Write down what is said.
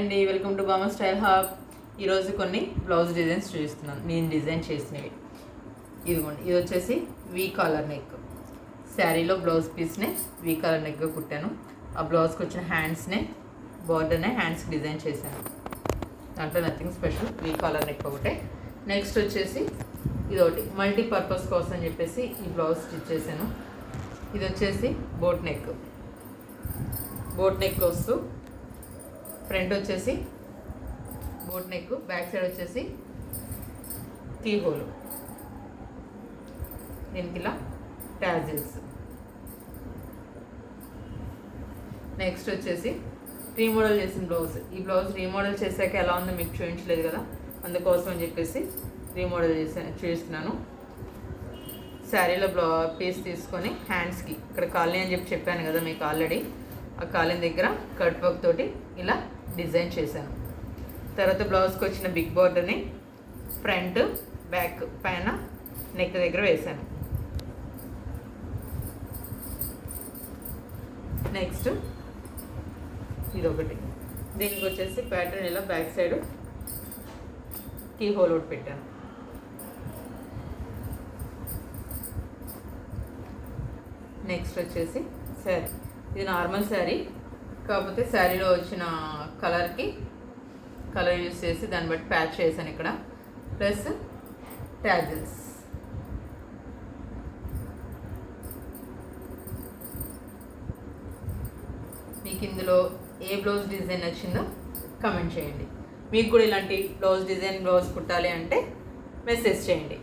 అండి welcome to బామా style hub. ఈరోజు కొన్ని బ్లౌజ్ డిజైన్స్ చూపిస్తున్నాను. నేను డిజైన్ చేసినవి ఇదిగోండి. ఇది వచ్చేసి వీ కాలర్ నెక్ శారీలో బ్లౌజ్ పీస్నే వీ కాలర్ నెక్గా కుట్టాను. ఆ బ్లౌజ్కి వచ్చిన హ్యాండ్స్నే బార్డర్నే హ్యాండ్స్కి డిజైన్ చేశాను. దాంట్లో nothing special, we collar neck ఒకటే. నెక్స్ట్ వచ్చేసి ఇది ఒకటి మల్టీపర్పస్ కోసం అని చెప్పేసి ఈ బ్లౌజ్ స్టిచ్ చేశాను. ఇది వచ్చేసి బోట్ నెక్ వస్తూ ఫ్రంట్ వచ్చేసి బోట్ నెక్, బ్యాక్ సైడ్ వచ్చేసి కీ హోల్, దీనికి ఇలా టాజిల్స్. నెక్స్ట్ వచ్చేసి రీమోడల్ చేసిన బ్లౌజ్. ఈ బ్లౌజ్ రీమోడల్ చేశాక ఎలా ఉందో మీకు చూపించలేదు కదా, అందుకోసం అని చెప్పేసి రీమోడల్ చేస్తున్నాను. శారీలో పీస్ తీసుకొని హ్యాండ్స్కి ఇక్కడ కాలనీ అని చెప్పాను కదా మీకు ఆల్రెడీ. ఆ కాలనీ దగ్గర కట్ వర్క్ తోటి ఇలా డిజైన్ చేశాను. తర్వాత బ్లౌజ్కి వచ్చిన బిగ్ బార్డర్ని ఫ్రంట్ బ్యాక్ పైన నెక్ దగ్గర వేశాను. నెక్స్ట్ ఇదొకటి, దీనికి వచ్చేసి ప్యాటర్న్ ఇలా బ్యాక్ సైడ్ కీ హోల్ ఒకటి పెట్టాను. నెక్స్ట్ వచ్చేసి శారీ. ఇది నార్మల్ శారీ, కాకపోతే శారీలో వచ్చిన కలర్ యూస్ చేసి దాన్ని బట్టి ప్యాచ్ చేశాను ఇక్కడ, ప్లస్ టాజిల్స్. మీకు ఇందులో ఏ బ్లౌజ్ డిజైన్ నచ్చిందో కమెంట్ చేయండి. మీకు కూడా ఇలాంటి బ్లౌజ్ కుట్టాలి అంటే మెసేజ్ చేయండి.